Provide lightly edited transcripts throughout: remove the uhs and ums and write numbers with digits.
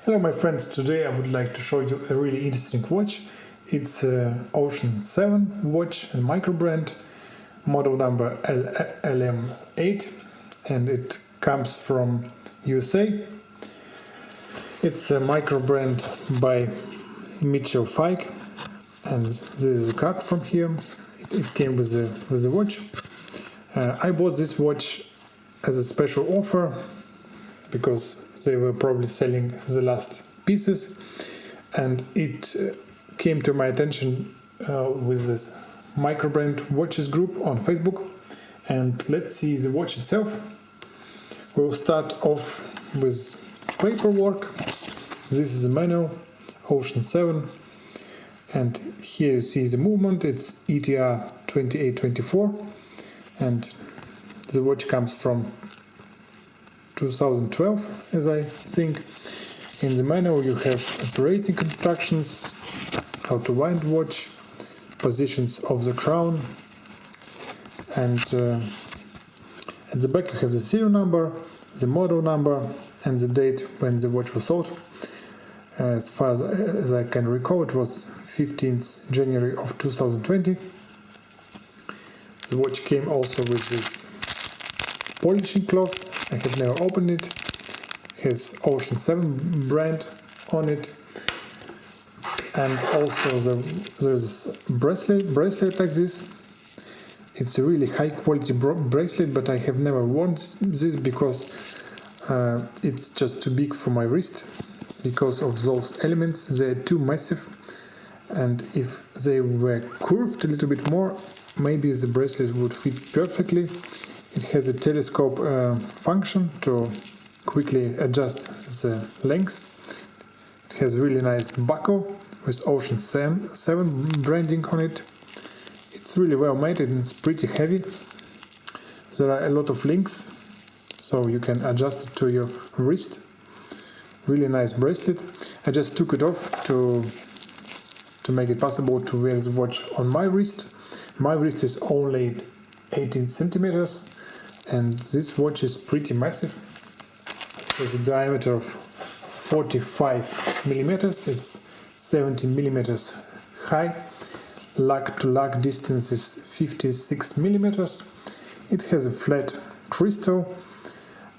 Hello my friends, today I would like to show you a really interesting watch. It's Ocean7 watch, a microbrand, model number LM-8, and it comes from USA. It's a microbrand by Mitchell Fike, and this is a card from here. It came with the watch. I bought this watch as a special offer because they were probably selling the last pieces, and it came to my attention with this microbrand watches group on Facebook. And let's see the watch itself. We'll start off with paperwork. This is the manual, Ocean7, and here you see the movement. It's ETA 2824, and the watch comes from 2012, as I think. In the manual you have operating instructions, how to wind watch, positions of the crown, and at the back you have the serial number, the model number, and the date when the watch was sold. As far as I can recall, it was 15th January of 2020. The watch came also with this polishing cloth. I have never opened it. It has Ocean7 brand on it, and also there's a bracelet like this. It's a really high quality bracelet, but I have never worn this because it's just too big for my wrist because of those elements. They're too massive, and if they were curved a little bit more, maybe the bracelet would fit perfectly. It has a telescope function to quickly adjust the length. It has really nice buckle with Ocean7 branding on it. It's really well made and it's pretty heavy. There are a lot of links, so you can adjust it to your wrist. Really nice bracelet. I just took it off to make it possible to wear the watch on my wrist. My wrist is only 18 centimeters, and this watch is pretty massive. It has a diameter of 45 millimeters. It's 70 millimeters high. Lug to lug distance is 56 millimeters. It has a flat crystal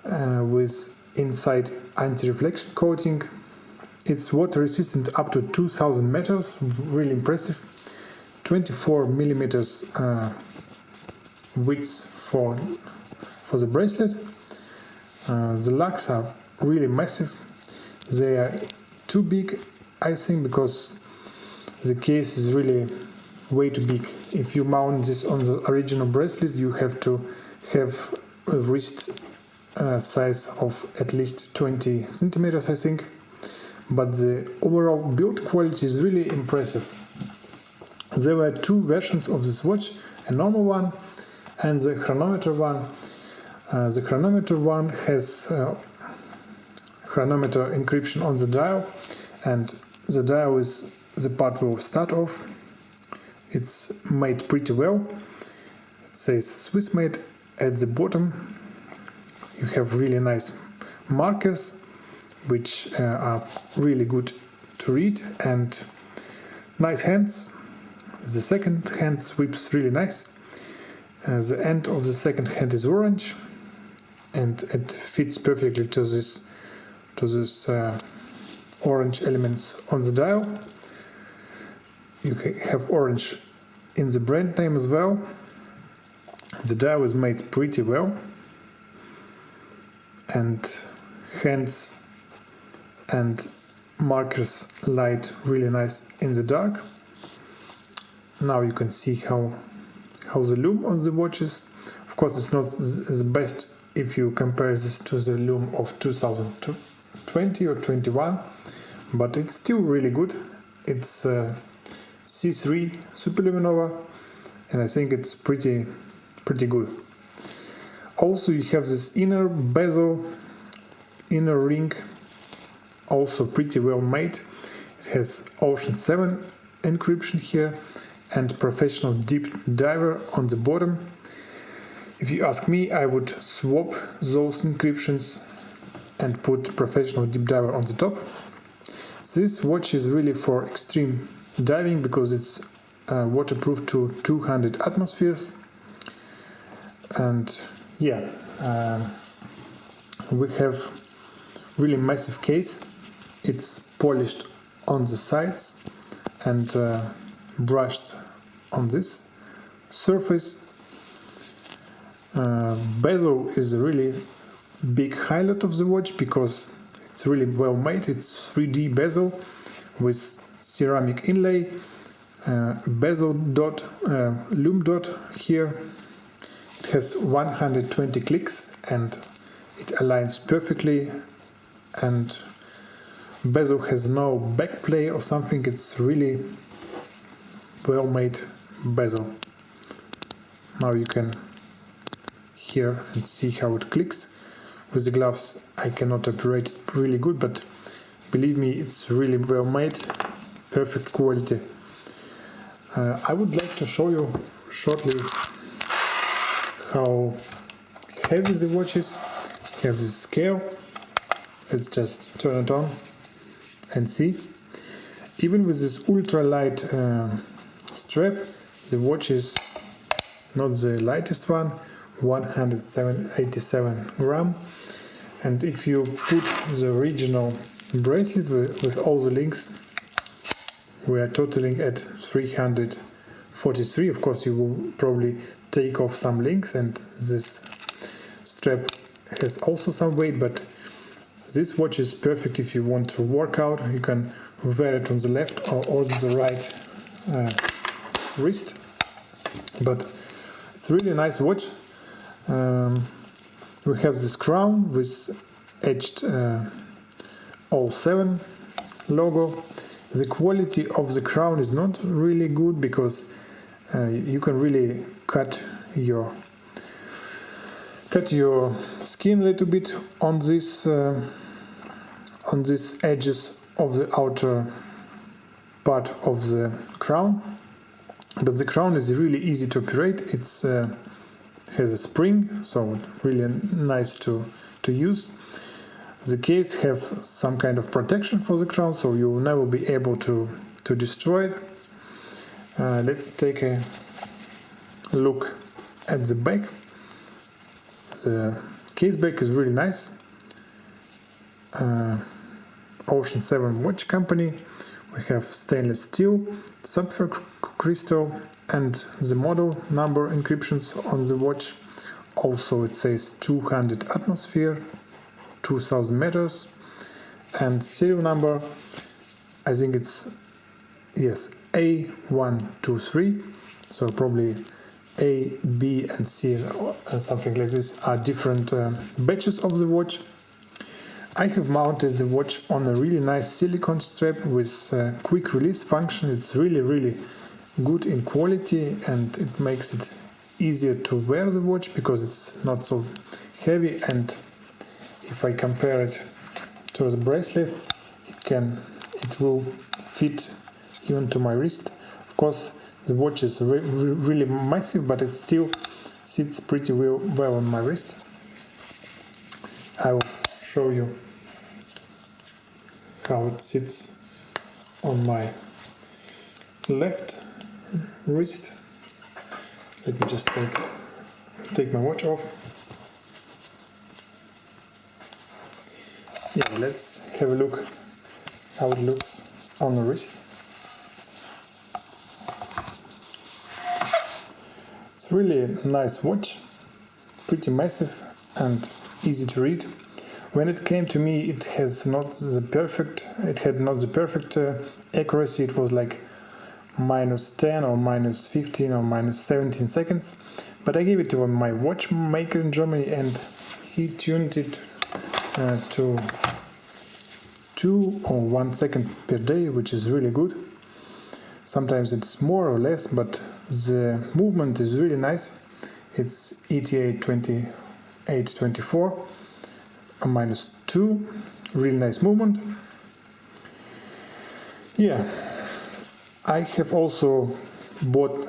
with inside anti-reflection coating. It's water resistant up to 2000 meters. Really impressive. 24 millimeters width for the bracelet. The lugs are really massive. They are too big, I think, because the case is really way too big. If you mount this on the original bracelet, you have to have a wrist size of at least 20 centimeters, I think. But the overall build quality is really impressive. There were two versions of this watch, a normal one and the chronometer one. The chronometer one has chronometer encryption on the dial, and the dial is the part we'll start off. It's made pretty well. It says Swiss made at the bottom. You have really nice markers, which are really good to read, and nice hands. The second hand sweeps really nice. The end of the second hand is orange, and it fits perfectly to this orange elements on the dial. You have orange in the brand name as well. The dial is made pretty well, and hands and markers light really nice in the dark. Now you can see how the lume on the watch is. Of course, it's not the best if you compare this to the lume of 2020 or 21, but it's still really good. It's C3 Superluminova, and I think it's pretty good. Also, you have this inner bezel, inner ring, also pretty well made. It has Ocean7 encryption here and Professional Deep Diver on the bottom. If you ask me, I would swap those encryptions and put Professional Deep Diver on the top. This watch is really for extreme diving because it's waterproof to 200 atmospheres. And yeah, we have really massive case. It's polished on the sides and brushed on this surface. Bezel is a really big highlight of the watch because it's really well made. It's 3D bezel with ceramic inlay, bezel dot, Lume dot here. It has 120 clicks and it aligns perfectly, and bezel has no backplay or something. It's really well made bezel. Now you can hear and see how it clicks. With the gloves I cannot operate it really good, but believe me, it's really well made, perfect quality. I would like to show you shortly how heavy the watch is. We have this scale. Let's just turn it on and see. Even with this ultra light strap, the watch is not the lightest one, 187 gram. And if you put the original bracelet with all the links, we are totaling at 343. Of course, you will probably take off some links, and this strap has also some weight, but this watch is perfect if you want to work out. You can wear it on the left or the right wrist, but it's really a nice watch. We have this crown with etched 07 logo. The quality of the crown is not really good because you can really cut your skin a little bit on these edges of the outer part of the crown. But the crown is really easy to operate. It's has a spring, so really nice to use. The case have some kind of protection for the crown, so you will never be able to destroy it. Let's take a look at the back. The Caseback is really nice. Ocean7 watch company. We have stainless steel, sapphire crystal, and the model number encryptions on the watch. Also it says 200 atmosphere, 2000 meters, and serial number, I think it's, yes, A123, so probably A, B and C and something like this are different batches of the watch. I have mounted the watch on a really nice silicone strap with quick release function. It's really good in quality, and it makes it easier to wear the watch because it's not so heavy. And if I compare it to the bracelet, it will fit even to my wrist. Of course, the watch is really massive, but it still sits pretty well on my wrist. I will show you how it sits on my left wrist. Let me just take my watch off. Yeah, let's have a look how it looks on the wrist. It's really a nice watch, pretty massive and easy to read. When it came to me, it had not the perfect accuracy. It was like -10 or -15 or -17 seconds. But I gave it to my watchmaker in Germany, and he tuned it to 2 or 1 second per day, which is really good. Sometimes it's more or less, but the movement is really nice. It's ETA 2824. -2, really nice movement. Yeah, I have also bought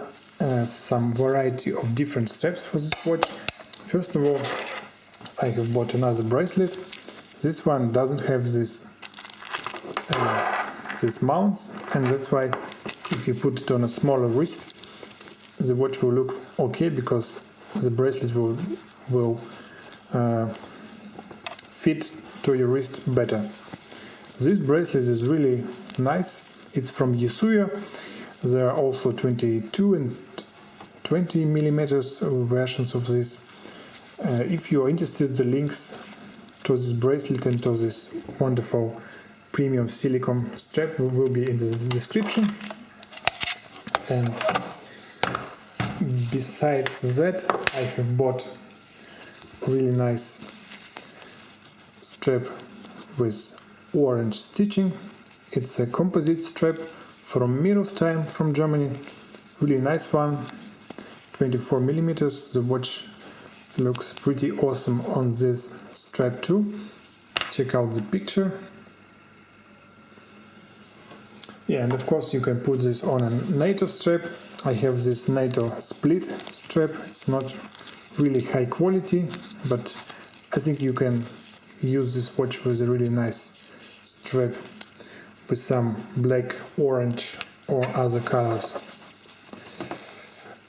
some variety of different straps for this watch. First of all, I have bought another bracelet. This one doesn't have this mounts, and that's why if you put it on a smaller wrist, the watch will look okay, because the bracelet will fit to your wrist better. This bracelet is really nice. It's from Yusuya. There are also 22 and 20 millimeters versions of this. If you are interested, the links to this bracelet and to this wonderful premium silicone strap will be in the description. And besides that, I have bought really nice strap with orange stitching. It's a composite strap from Mirrorstein from Germany. Really nice one, 24 millimeters. The watch looks pretty awesome on this strap too. Check out the picture. Yeah, and of course you can put this on a NATO strap. I have this NATO split strap. It's not really high quality, but I think you can use this watch with a really nice strap with some black, orange or other colors.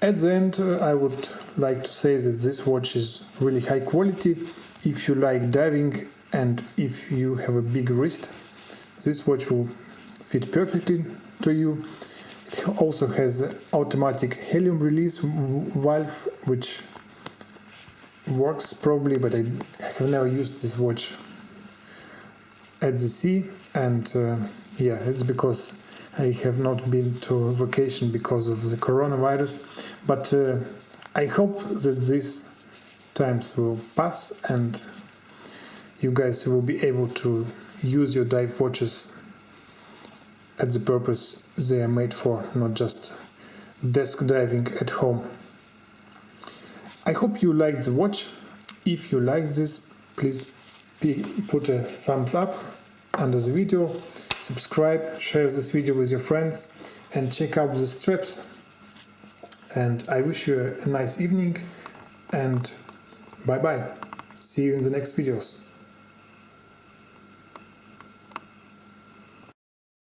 At the end, I would like to say that this watch is really high quality. If you like diving and if you have a big wrist, this watch will fit perfectly to you. It also has automatic helium release valve, which works probably, but I have never used this watch at the sea, and yeah, it's because I have not been to vacation because of the coronavirus, but I hope that these times will pass and you guys will be able to use your dive watches at the purpose they are made for, not just desk diving at home. I hope you liked the watch. If you like this, please put a thumbs up under the video, subscribe, share this video with your friends, and check out the straps. And I wish you a nice evening, and bye bye. See you in the next videos.